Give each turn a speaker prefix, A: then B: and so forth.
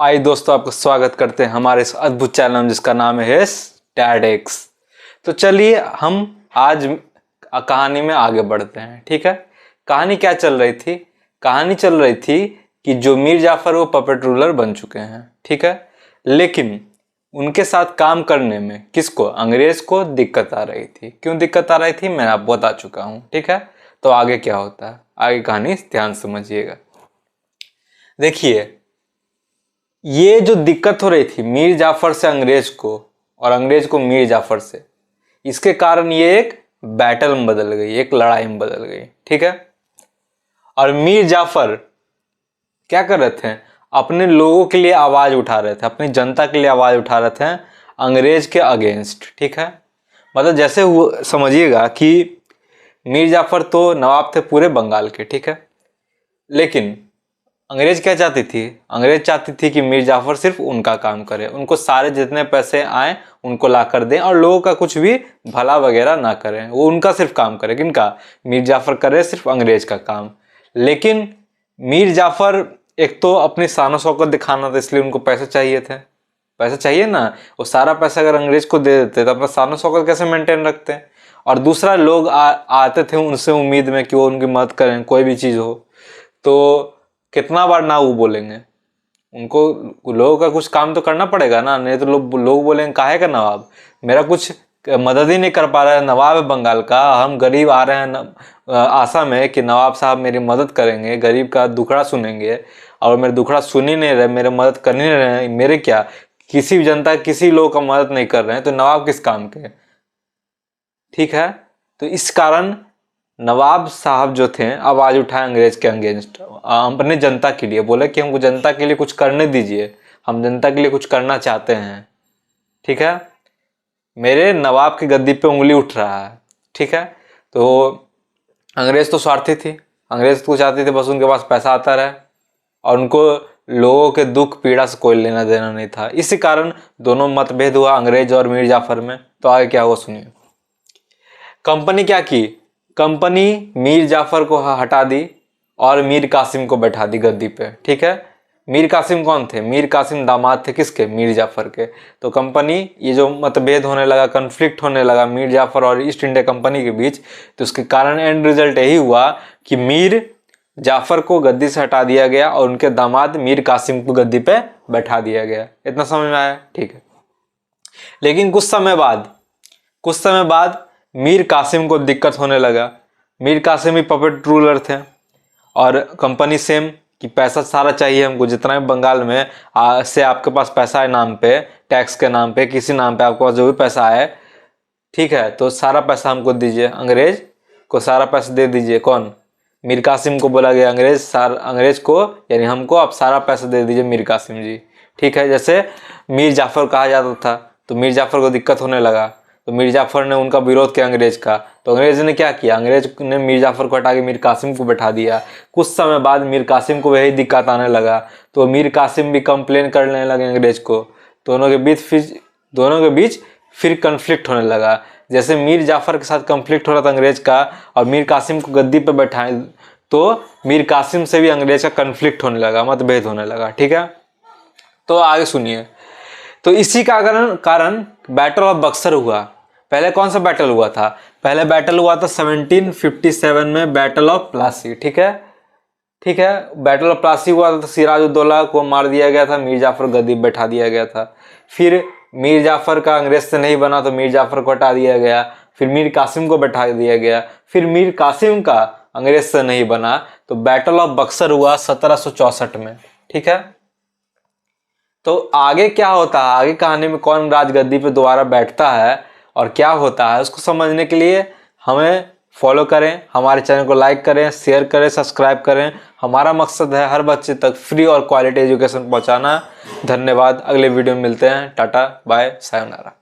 A: आइए दोस्तों, आपका स्वागत करते हैं हमारे इस अद्भुत चैनल में जिसका नाम है टैडेक्स। तो चलिए हम आज कहानी में आगे बढ़ते हैं। ठीक है, कहानी क्या चल रही थी? कहानी चल रही थी कि जो मीर जाफर वो पपेट रूलर बन चुके हैं। ठीक है, लेकिन उनके साथ काम करने में किसको? अंग्रेज को दिक्कत आ रही थी। क्यों दिक्कत आ रही थी मैं आपको बता चुका हूँ। ठीक है, तो आगे क्या होता है, आगे कहानी ध्यान समझिएगा। देखिए, ये जो दिक्कत हो रही थी मीर जाफर से अंग्रेज को और अंग्रेज को मीर जाफर से, इसके कारण ये एक बैटल में बदल गई, एक लड़ाई में बदल गई। ठीक है, और मीर जाफर क्या कर रहे थे? अपने लोगों के लिए आवाज उठा रहे थे, अपनी जनता के लिए आवाज उठा रहे थे अंग्रेज के अगेंस्ट। ठीक है, मतलब जैसे समझिएगा कि मीर जाफर तो नवाब थे पूरे बंगाल के। ठीक है, लेकिन अंग्रेज क्या चाहती थी? अंग्रेज चाहती थी कि मीर जाफर सिर्फ उनका काम करे, उनको सारे जितने पैसे आए उनको ला कर दें और लोगों का कुछ भी भला वगैरह ना करें, वो उनका सिर्फ काम करे। किनका? मीर जाफर करे सिर्फ अंग्रेज का काम। लेकिन मीर जाफर एक तो अपनी शान शौकत दिखाना था, इसलिए उनको पैसे चाहिए थे। पैसे चाहिए ना, वो सारा पैसा अगर अंग्रेज को दे देते तो अपना शान शौकत कैसे मेंटेन रखते हैं? और दूसरा, लोग आते थे उनसे उम्मीद में कि वो उनकी मदद करें, कोई भी चीज़ हो तो कितना बार ना वो बोलेंगे? उनको लोगों का कुछ काम तो करना पड़ेगा ना, नहीं तो लोग बोलेंगे काहे का नवाब मेरा कुछ मदद ही नहीं कर पा रहा है, नवाब है बंगाल का, हम गरीब आ रहे हैं आशा में कि नवाब साहब मेरी मदद करेंगे, गरीब का दुखड़ा सुनेंगे, और मेरे दुखड़ा सुन ही नहीं रहे, मेरे मदद कर नहीं रहे, मेरे क्या किसी भी जनता किसी लोग का मदद नहीं कर रहे हैं, तो नवाब किस काम के? ठीक है, तो इस कारण नवाब साहब जो थे आवाज उठाए अंग्रेज के अगेंस्ट, अपने जनता के लिए बोले कि हमको जनता के लिए कुछ करने दीजिए, हम जनता के लिए कुछ करना चाहते हैं। ठीक है, मेरे नवाब की गद्दी पे उंगली उठ रहा है। ठीक है, तो अंग्रेज तो स्वार्थी थी, अंग्रेज तो चाहते थे बस उनके पास पैसा आता रहे और उनको लोगों के दुख पीड़ा से कोई लेना देना नहीं था। इसी कारण दोनों मतभेद हुआ अंग्रेज और मीर जाफर में। तो आगे क्या हुआ सुनिए। कंपनी क्या की? कंपनी मीर जाफर को हटा दी और मीर कासिम को बैठा दी गद्दी पे। ठीक है, मीर कासिम कौन थे? मीर कासिम दामाद थे किसके? मीर जाफर के। तो कंपनी, ये जो मतभेद होने लगा, कन्फ्लिक्ट होने लगा मीर जाफर और ईस्ट इंडिया कंपनी के बीच, तो उसके कारण एंड रिजल्ट यही हुआ कि मीर जाफर को गद्दी से हटा दिया गया और उनके दामाद मीर कासिम को गद्दी पे बैठा दिया गया। इतना समझ में आया? ठीक है, लेकिन कुछ समय बाद मीर कासिम को दिक्कत होने लगा। मीर कासिम भी पपेट रूलर थे और कंपनी सेम कि पैसा सारा चाहिए हमको, जितना भी बंगाल में से आपके पास पैसा है नाम पे, टैक्स के नाम पे, किसी नाम पे आपके पास जो भी पैसा है, ठीक है, तो सारा पैसा हमको दीजिए, अंग्रेज को सारा पैसा दे दीजिए। कौन? मीर कासिम को बोला गया, अंग्रेज को यानी हमको आप सारा पैसा दे दीजिए मीर कासिम जी। ठीक है, जैसे मीर जाफर कहा जाता था, तो मीर जाफर को दिक्कत होने लगा तो मीर जाफर ने उनका विरोध किया अंग्रेज का, तो अंग्रेज ने क्या किया? अंग्रेज ने मीर जाफर को हटा के मीर कासिम को बैठा दिया। कुछ समय बाद मीर कासिम को वही दिक्कत आने लगा, तो मीर कासिम भी कंप्लेन करने लगे अंग्रेज को। दोनों के बीच फिर कन्फ्लिक्ट होने लगा। जैसे मीर जाफर के साथ कन्फ्लिक्ट हो रहा था अंग्रेज का और मीर कासिम को गद्दी पर बैठाए, तो मीर कासिम से भी अंग्रेज का कन्फ्लिक्ट होने लगा, मतभेद होने लगा। ठीक है, तो आगे सुनिए। तो इसी का कारण बैटल ऑफ बक्सर हुआ। पहले कौन सा बैटल हुआ था? पहले बैटल हुआ था 1757 में, बैटल ऑफ प्लासी। ठीक है, बैटल ऑफ प्लासी हुआ था, तो सिराजुद्दौला को मार दिया गया था, मीर जाफर गद्दी बैठा दिया गया था। फिर मीर जाफर का अंग्रेज से नहीं बना तो मीर जाफर को हटा दिया गया, फिर मीर कासिम को बैठा दिया गया, फिर मीर कासिम का अंग्रेज से नहीं बना तो बैटल ऑफ बक्सर हुआ 1764 में। ठीक है, तो आगे क्या होता है, आगे कहानी में कौन राजगद्दी पे दोबारा बैठता है और क्या होता है, उसको समझने के लिए हमें फॉलो करें, हमारे चैनल को लाइक करें, शेयर करें, सब्सक्राइब करें। हमारा मकसद है हर बच्चे तक फ्री और क्वालिटी एजुकेशन पहुंचाना। धन्यवाद, अगले वीडियो में मिलते हैं। Tata bye sayonara.